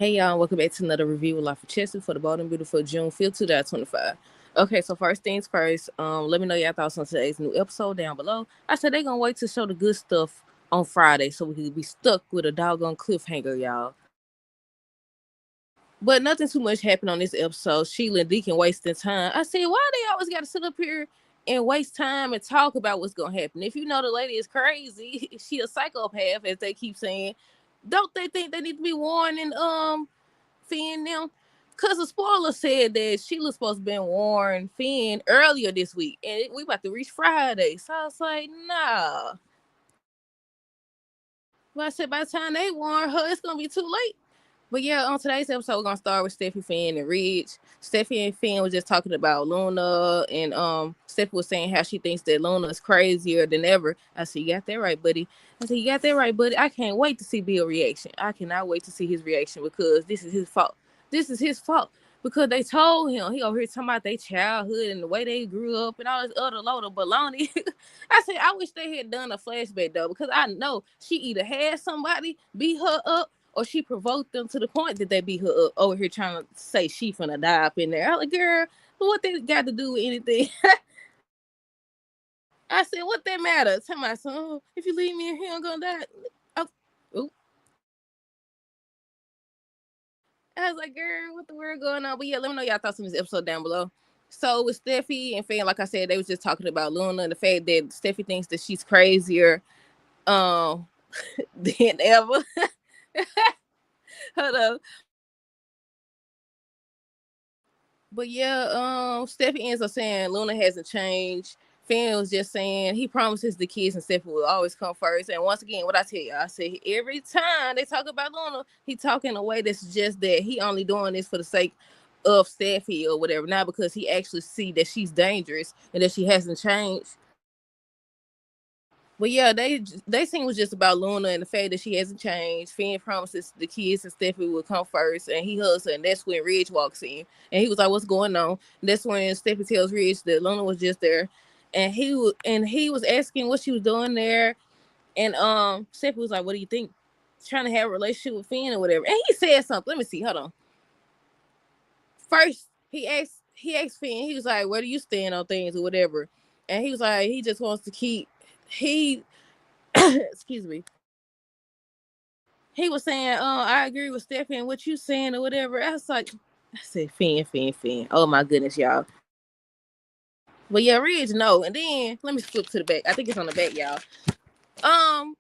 Hey y'all, welcome back to another review of Life of Chester for the Bold and Beautiful June 5th, 2025. Okay, so first things first, let me know your thoughts on today's new episode down below. I said they gonna wait to show the good stuff on Friday so we could be stuck with a doggone cliffhanger, y'all. But nothing too much happened on this episode. Sheila and Deacon wasting time. I said, why they always gotta sit up here and waste time and talk about what's gonna happen? If you know the lady is crazy, she a psychopath, as they keep saying. Don't they think they need to be warning Finn them? Cause the spoiler said that Sheila's supposed to been warned Finn earlier this week, and we about to reach Friday. So I was like, nah. But I said by the time they warn her, it's gonna be too late. But yeah, on today's episode, we're gonna start with Steffi, Finn, and Ridge. Steffi and Finn was just talking about Luna, and Steffi was saying how she thinks that Luna is crazier than ever. I said, you got that right, buddy. I said, you got that right, buddy. I can't wait to see Bill's reaction. I cannot wait to see his reaction because this is his fault. This is his fault. Because they told him, he over here talking about their childhood and the way they grew up and all this other load of baloney. I said, I wish they had done a flashback though, because I know she either had somebody beat her up or she provoked them to the point that they beat her up over here trying to say she finna die up in there. I was like, girl, what that got to do with anything? I said, what that matter? Tell my son, oh, if you leave me in here, I'm gonna die. Oh, ooh. I was like, girl, what the world going on? But yeah, let me know y'all thoughts on this episode down below. So with Steffi and Fan, like I said, they was just talking about Luna and the fact that Steffi thinks that she's crazier um than ever. Hold up. But yeah, Steffi ends up saying Luna hasn't changed. Finn was just saying he promises the kids and Steffi will always come first. And once again, what I tell you, I say every time they talk about Luna, he talk in a way that's just that he only doing this for the sake of Steffi or whatever, not because he actually see that she's dangerous and that she hasn't changed. But yeah, they scene was just about Luna and the fact that she hasn't changed. Finn promises the kids and Steffi will come first, and he hugs her, and that's when Ridge walks in, and he was like, "What's going on?" And that's when Steffi tells Ridge that Luna was just there, and he was asking what she was doing there, and Steffi was like, "What do you think?" Trying to have a relationship with Finn or whatever, and he said something. Let me see. Hold on. First, he asked Finn. He was like, "Where do you stand on things or whatever?" And he was like, he just wants to keep he excuse me. He was saying, I agree with Stephanie and what you saying or whatever. I was like, I said, Finn. Oh my goodness, y'all. But yeah, Ridge, no. And then let me flip to the back. I think it's on the back, y'all. Um,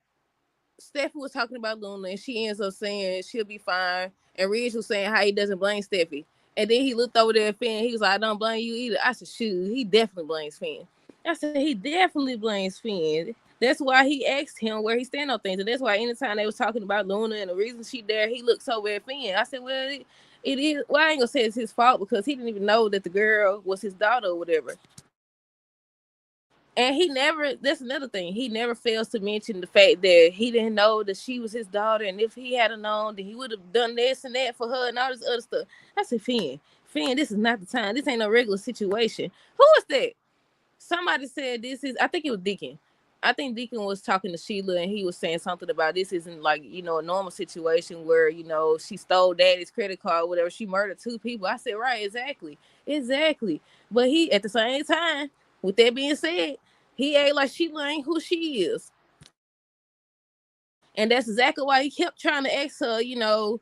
Steffi was talking about Luna and she ends up saying she'll be fine. And Ridge was saying how he doesn't blame Steffi. And then he looked over there at Finn. He was like, I don't blame you either. I said, shoot, he definitely blames Finn. I said, he definitely blames Finn. That's why he asked him where he stand on things. And that's why anytime they was talking about Luna and the reason she there, he looks over at Finn. I said, well, it is, well, I ain't gonna say it's his fault because he didn't even know that the girl was his daughter or whatever. And he never, that's another thing, he never fails to mention the fact that he didn't know that she was his daughter. And if he had known, then he would have done this and that for her and all this other stuff. I said, Finn, this is not the time. This ain't no regular situation. Who is that? Somebody said this is, I think it was Deacon. I think Deacon was talking to Sheila and he was saying something about this isn't like, a normal situation where, she stole daddy's credit card or whatever. She murdered two people. I said, right, exactly. Exactly. But he, at the same time, with that being said, he ain't like Sheila ain't who she is. And that's exactly why he kept trying to ask her,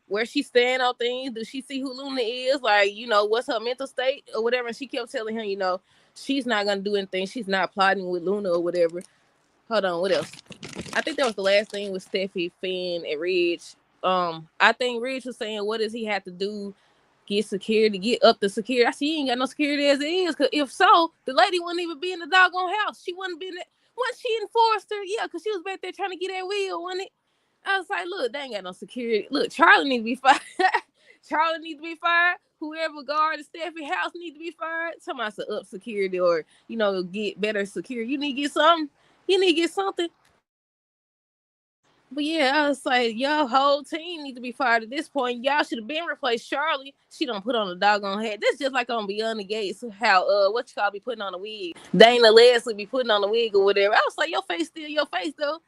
where she stand on things. Does she see who Luna is? Like, what's her mental state or whatever. And she kept telling him, she's not going to do anything. She's not plotting with Luna or whatever. Hold on, what else? I think that was the last thing with Steffi, Finn, and Ridge. I think Ridge was saying, what does he have to do? Get security, get up the security. I see he ain't got no security as it is. Cause if so, the lady wouldn't even be in the doggone house. She wouldn't be in it. Once she enforced her, yeah, because she was back there trying to get that wheel, wasn't it? I was like, look, they ain't got no security. Look, Charlie need to be fired. Charlie needs to be fired. Whoever guarded Steffi house need to be fired. Somebody said up security or, get better security. You need to get something. You need to get something. But yeah, I was like, y'all whole team need to be fired at this point. Y'all should have been replaced Charlie. She don't put on a doggone hat. This just like on Beyond the Gates, how what you call be putting on a wig. Dana Leslie be putting on a wig or whatever. I was like, your face still your face though.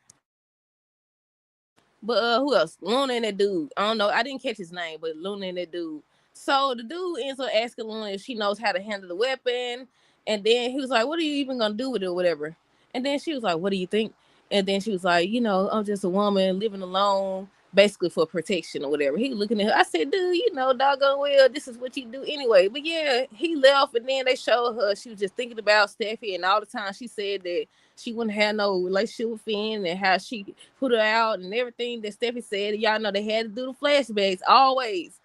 But who else? Luna and that dude. I don't know. I didn't catch his name, but Luna and that dude. So the dude ends up asking Luna if she knows how to handle the weapon. And then he was like, what are you even gonna do with it or whatever? And then she was like, what do you think? And then she was like, I'm just a woman living alone, basically for protection or whatever. He was looking at her. I said, dude, doggone well, this is what you do anyway. But yeah, he left, and then they showed her she was just thinking about Steffi, and all the time she said that she wouldn't have no relationship with Finn, and how she put her out and everything that Steffi said. Y'all know they had to do the flashbacks always.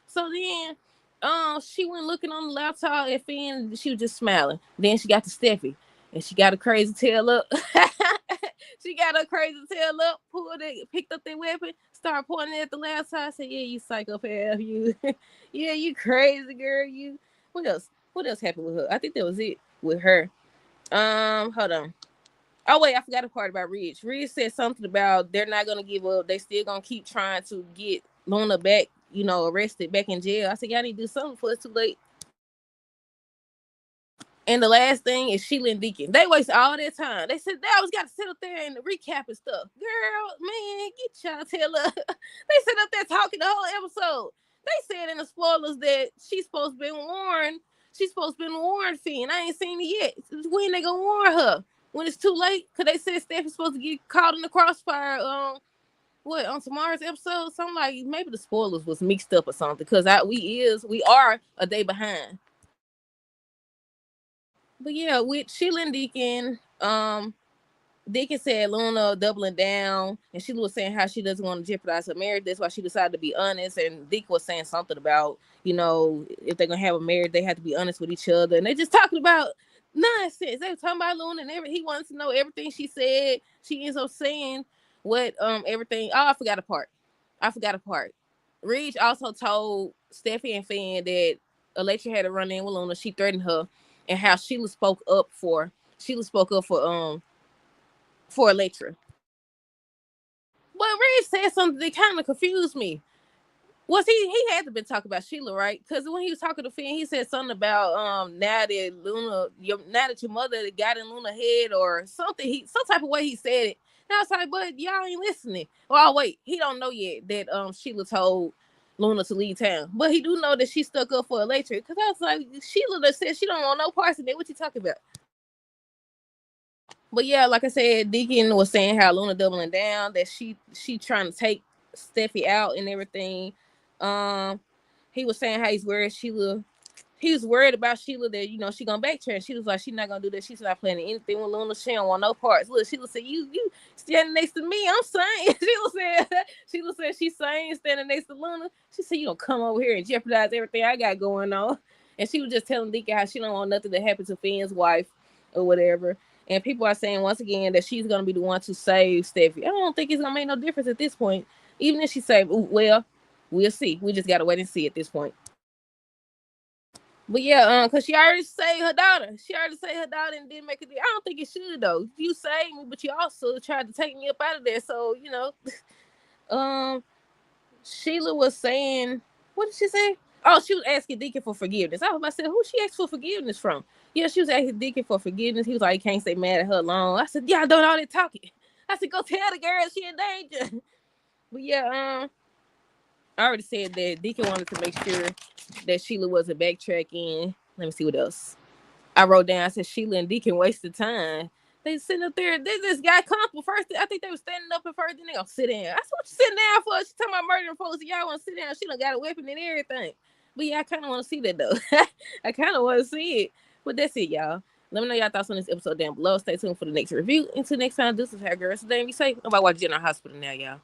So then she went looking on the laptop at Finn. She was just smiling. Then she got to Steffi, and she got a crazy tail up. She got her crazy tail up, pulled it, picked up that weapon, started pointing at the laptop. I said, yeah, you psychopath, you. Yeah, you crazy girl, you. What else? What else happened with her? I think that was it with her. Hold on. Oh wait, I forgot a part about Ridge. Ridge said something about they're not gonna give up. They still gonna keep trying to get Luna back, arrested back in jail. I said, y'all need to do something before it's too late. And the last thing is Sheila and Deacon. They waste all their time. They said they always got to sit up there and recap and stuff. Girl, man, get y'all tail up. They sit up there talking the whole episode. They said in the spoilers that she's supposed to be warned. She's supposed to be warned, Finn. I ain't seen it yet. When they gonna warn her? When it's too late? Cause they said Stephanie's supposed to get caught in the crossfire. On tomorrow's episode? Something like maybe the spoilers was mixed up or something. Cause we are a day behind. But yeah, with Sheila and Deacon, Deacon said Luna doubling down, and Sheila was saying how she doesn't want to jeopardize her marriage. That's why she decided to be honest. And Deacon was saying something about, if they're gonna have a marriage, they have to be honest with each other. And they just talking about nonsense. They were talking about Luna and he wants to know everything she said. She ends up saying what everything. Oh, I forgot a part. Ridge also told Steffi and Finn that Electra had to run in with Luna. She threatened her, and how Sheila spoke up for Electra. But Ridge said something that kind of confused me. Was he had to been talking about Sheila, right? Because when he was talking to Finn, he said something about now that your mother got in Luna's head or something. Some type of way he said it. And I was like, but y'all ain't listening. Well, wait, he don't know yet that Sheila told Luna to leave town, but he do know that she stuck up for Electra. Because I was like, Sheila that said she don't want no parts in it. What you talking about? But yeah, like I said, Deacon was saying how Luna doubling down, that she trying to take Steffi out and everything. He was saying how he's worried he was worried about Sheila that, she gonna backtrack. She was like, she's not gonna do that. She's not planning anything with Luna. She don't want no parts. Look, Sheila said, you standing next to me. I'm saying. Sheila said she's saying standing next to Luna. She said, you don't come over here and jeopardize everything I got going on. And she was just telling Deacon how she don't want nothing to happen to Finn's wife or whatever. And people are saying once again that she's gonna be the one to save Steffi. I don't think it's gonna make no difference at this point. Even if she saved, well, we'll see. We just gotta wait and see at this point. But yeah, cause she already saved her daughter. And didn't make it. I don't think it should though. You saved me, but you also tried to take me up out of there. So Sheila was saying, what did she say? Oh, she was asking Deacon for forgiveness. I was about to say, who she asked for forgiveness from? Yeah, she was asking Deacon for forgiveness. He was like, he can't stay mad at her long. I said, yeah, doing all that talking. I said, go tell the girl she in danger. But yeah, I already said that Deacon wanted to make sure that Sheila wasn't backtracking. Let me see what else. I wrote down, I said, Sheila and Deacon wasted time. They sitting up there. This guy comfortable first. I think they were standing up at first. Then they gonna sit down. I said, what you sitting down for? She talking about murdering folks. Y'all want to sit down? She done got a weapon and everything. But yeah, I kind of want to see that though. I kind of want to see it. But that's it, y'all. Let me know y'all thoughts on this episode down below. Stay tuned for the next review. Until next time, this is Hair Girls. Today, be safe. Nobody watch General Hospital now, y'all.